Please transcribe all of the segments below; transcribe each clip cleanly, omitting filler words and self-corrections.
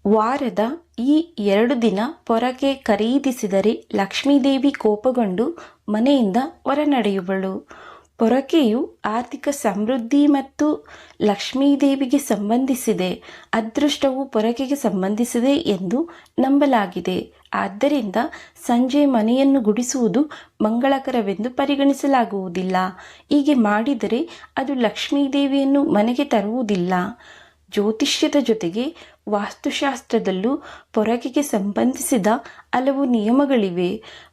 ವಾರದ ಈ 2 ದಿನ ಪೊರಕೆ ಖರೀದಿಸಿದರೆ ಲಕ್ಷ್ಮೀದೇವಿ ಕೋಪಗೊಂಡು ಮನೆಯಿಂದ ಹೊರನಡೆಯುವಳು. ಪೊರಕೆಯು ಆರ್ಥಿಕ ಸಮೃದ್ಧಿ ಮತ್ತು ಲಕ್ಷ್ಮೀದೇವಿಗೆ ಸಂಬಂಧಿಸಿದೆ. ಅದೃಷ್ಟವು ಪೊರಕೆಗೆ ಸಂಬಂಧಿಸಿದೆ ಎಂದು ನಂಬಲಾಗಿದೆ. ಆದ್ದರಿಂದ ಸಂಜೆ ಮನೆಯನ್ನು ಗುಡಿಸುವುದು ಮಂಗಳಕರವೆಂದು ಪರಿಗಣಿಸಲಾಗುವುದಿಲ್ಲ. ಹೀಗೆ ಮಾಡಿದರೆ ಅದು ಲಕ್ಷ್ಮೀದೇವಿಯನ್ನು ಮನೆಗೆ ತರುವುದಿಲ್ಲ. ಜ್ಯೋತಿಷ್ಯದ ಜೊತೆಗೆ ವಾಸ್ತುಶಾಸ್ತ್ರದಲ್ಲೂ ಪೊರಕೆಗೆ ಸಂಬಂಧಿಸಿದ ಹಲವು ನಿಯಮಗಳಿವೆ.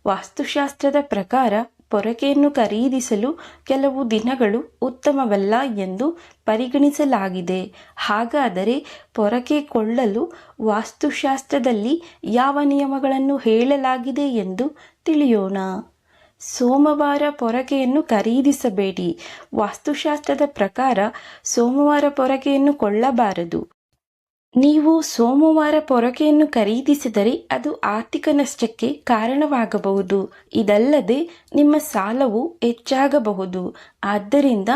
ವಾಸ್ತುಶಾಸ್ತ್ರದ ಪ್ರಕಾರ ಪೊರಕೆಯನ್ನು ಖರೀದಿಸಲು ಕೆಲವು ದಿನಗಳು ಉತ್ತಮವಲ್ಲ ಎಂದು ಪರಿಗಣಿಸಲಾಗಿದೆ. ಹಾಗಾದರೆ ಪೊರಕೆ ಕೊಳ್ಳಲು ವಾಸ್ತುಶಾಸ್ತ್ರದಲ್ಲಿ ಯಾವ ನಿಯಮಗಳನ್ನು ಹೇಳಲಾಗಿದೆ ಎಂದು ತಿಳಿಯೋಣ. ಸೋಮವಾರ ಪೊರಕೆಯನ್ನು ಖರೀದಿಸಬೇಡಿ. ವಾಸ್ತುಶಾಸ್ತ್ರದ ಪ್ರಕಾರ ಸೋಮವಾರ ಪೊರಕೆಯನ್ನು ಕೊಳ್ಳಬಾರದು. ನೀವು ಸೋಮವಾರ ಪೊರಕೆಯನ್ನು ಖರೀದಿಸಿದರೆ ಅದು ಆರ್ಥಿಕ ನಷ್ಟಕ್ಕೆ ಕಾರಣವಾಗಬಹುದು. ಇದಲ್ಲದೆ ನಿಮ್ಮ ಸಾಲವು ಹೆಚ್ಚಾಗಬಹುದು. ಆದ್ದರಿಂದ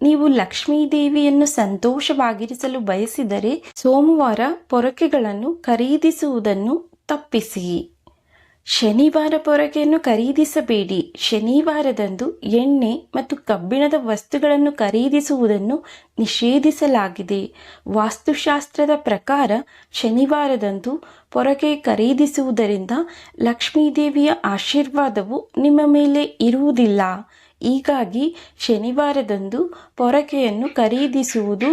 ನೀವು ಲಕ್ಷ್ಮೀದೇವಿಯನ್ನು ಸಂತೋಷವಾಗಿರಿಸಲು ಬಯಸಿದರೆ ಸೋಮವಾರ ಪೊರಕೆಗಳನ್ನು ಖರೀದಿಸುವುದನ್ನು ತಪ್ಪಿಸಿ. ಶನಿವಾರ ಪೊರಕೆಯನ್ನು ಖರೀದಿಸಬೇಡಿ. ಶನಿವಾರದಂದು ಎಣ್ಣೆ ಮತ್ತು ಕಬ್ಬಿಣದ ವಸ್ತುಗಳನ್ನು ಖರೀದಿಸುವುದನ್ನು ನಿಷೇಧಿಸಲಾಗಿದೆ. ವಾಸ್ತುಶಾಸ್ತ್ರದ ಪ್ರಕಾರ ಶನಿವಾರದಂದು ಪೊರಕೆ ಖರೀದಿಸುವುದರಿಂದ ಲಕ್ಷ್ಮೀದೇವಿಯ ಆಶೀರ್ವಾದವು ನಿಮ್ಮ ಮೇಲೆ ಇರುವುದಿಲ್ಲ. ಹೀಗಾಗಿ ಶನಿವಾರದಂದು ಪೊರಕೆಯನ್ನು ಖರೀದಿಸುವುದು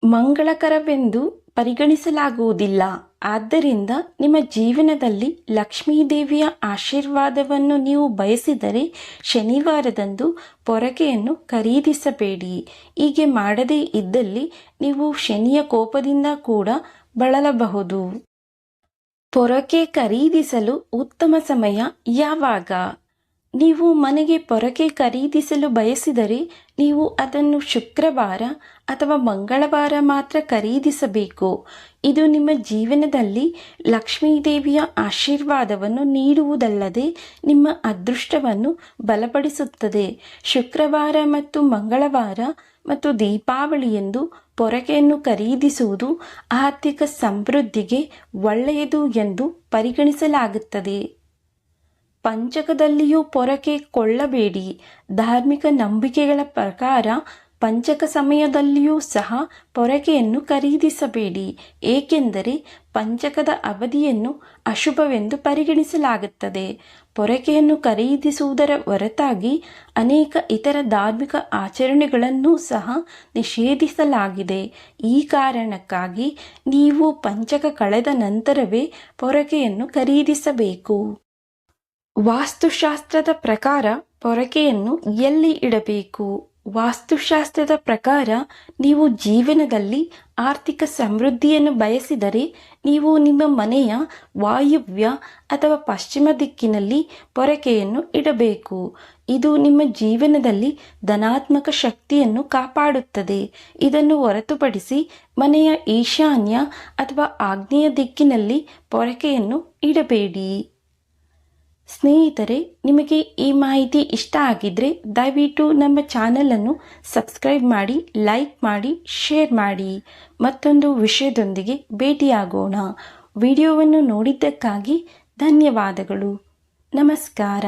ಮಂಗಳಕರವೆಂದು ಪರಿಗಣಿಸಲಾಗುವುದಿಲ್ಲ. ಆದ್ದರಿಂದ ನಿಮ್ಮ ಜೀವನದಲ್ಲಿ ಲಕ್ಷ್ಮೀದೇವಿಯ ಆಶೀರ್ವಾದವನ್ನು ನೀವು ಬಯಸಿದರೆ ಶನಿವಾರದಂದು ಪೊರಕೆಯನ್ನು ಖರೀದಿಸಬೇಡಿ. ಹೀಗೆ ಮಾಡದೇ ಇದ್ದಲ್ಲಿ ನೀವು ಶನಿಯ ಕೋಪದಿಂದ ಕೂಡ ಬಳಲಬಹುದು. ಪೊರಕೆ ಖರೀದಿಸಲು ಉತ್ತಮ ಸಮಯ ಯಾವಾಗ? ನೀವು ಮನೆಗೆ ಪೊರಕೆ ಖರೀದಿಸಲು ಬಯಸಿದರೆ ನೀವು ಅದನ್ನು ಶುಕ್ರವಾರ ಅಥವಾ ಮಂಗಳವಾರ ಮಾತ್ರ ಖರೀದಿಸಬೇಕು. ಇದು ನಿಮ್ಮ ಜೀವನದಲ್ಲಿ ಲಕ್ಷ್ಮೀದೇವಿಯ ಆಶೀರ್ವಾದವನ್ನು ನೀಡುವುದಲ್ಲದೆ ನಿಮ್ಮ ಅದೃಷ್ಟವನ್ನು ಬಲಪಡಿಸುತ್ತದೆ. ಶುಕ್ರವಾರ ಮತ್ತು ಮಂಗಳವಾರ ಮತ್ತು ದೀಪಾವಳಿಯಂದು ಪೊರಕೆಯನ್ನು ಖರೀದಿಸುವುದು ಆರ್ಥಿಕ ಸಮೃದ್ಧಿಗೆ ಒಳ್ಳೆಯದು ಎಂದು ಪರಿಗಣಿಸಲಾಗುತ್ತದೆ. ಪಂಚಕದಲ್ಲಿಯೂ ಪೊರಕೆ ಕೊಳ್ಳಬೇಡಿ. ಧಾರ್ಮಿಕ ನಂಬಿಕೆಗಳ ಪ್ರಕಾರ ಪಂಚಕ ಸಮಯದಲ್ಲಿಯೂ ಸಹ ಪೊರಕೆಯನ್ನು ಖರೀದಿಸಬೇಡಿ. ಏಕೆಂದರೆ ಪಂಚಕದ ಅವಧಿಯನ್ನು ಅಶುಭವೆಂದು ಪರಿಗಣಿಸಲಾಗುತ್ತದೆ. ಪೊರಕೆಯನ್ನು ಖರೀದಿಸುವುದರ ಹೊರತಾಗಿ ಅನೇಕ ಇತರ ಧಾರ್ಮಿಕ ಆಚರಣೆಗಳನ್ನೂ ಸಹ ನಿಷೇಧಿಸಲಾಗಿದೆ. ಈ ಕಾರಣಕ್ಕಾಗಿ ನೀವು ಪಂಚಕ ಕಳೆದ ನಂತರವೇ ಪೊರಕೆಯನ್ನು ಖರೀದಿಸಬೇಕು. ವಾಸ್ತುಶಾಸ್ತ್ರದ ಪ್ರಕಾರ ಪೊರಕೆಯನ್ನು ಎಲ್ಲಿ ಇಡಬೇಕು? ವಾಸ್ತುಶಾಸ್ತ್ರದ ಪ್ರಕಾರ ನೀವು ಜೀವನದಲ್ಲಿ ಆರ್ಥಿಕ ಸಮೃದ್ಧಿಯನ್ನು ಬಯಸಿದರೆ ನೀವು ನಿಮ್ಮ ಮನೆಯ ವಾಯುವ್ಯ ಅಥವಾ ಪಶ್ಚಿಮ ದಿಕ್ಕಿನಲ್ಲಿ ಪೊರಕೆಯನ್ನು ಇಡಬೇಕು. ಇದು ನಿಮ್ಮ ಜೀವನದಲ್ಲಿ ಧನಾತ್ಮಕ ಶಕ್ತಿಯನ್ನು ಕಾಪಾಡುತ್ತದೆ. ಇದನ್ನು ಹೊರತುಪಡಿಸಿ ಮನೆಯ ಈಶಾನ್ಯ ಅಥವಾ ಆಗ್ನೇಯ ದಿಕ್ಕಿನಲ್ಲಿ ಪೊರಕೆಯನ್ನು ಇಡಬೇಡಿ. ಸ್ನೇಹಿತರೆ, ನಿಮಗೆ ಈ ಮಾಹಿತಿ ಇಷ್ಟ ಆಗಿದ್ರೆ ದಯವಿಟ್ಟು ನಮ್ಮ ಚಾನಲನ್ನು ಸಬ್ಸ್ಕ್ರೈಬ್ ಮಾಡಿ, ಲೈಕ್ ಮಾಡಿ, ಶೇರ್ ಮಾಡಿ. ಮತ್ತೊಂದು ವಿಷಯದೊಂದಿಗೆ ಭೇಟಿಯಾಗೋಣ. ವಿಡಿಯೋವನ್ನು ನೋಡಿದ್ದಕ್ಕಾಗಿ ಧನ್ಯವಾದಗಳು. ನಮಸ್ಕಾರ.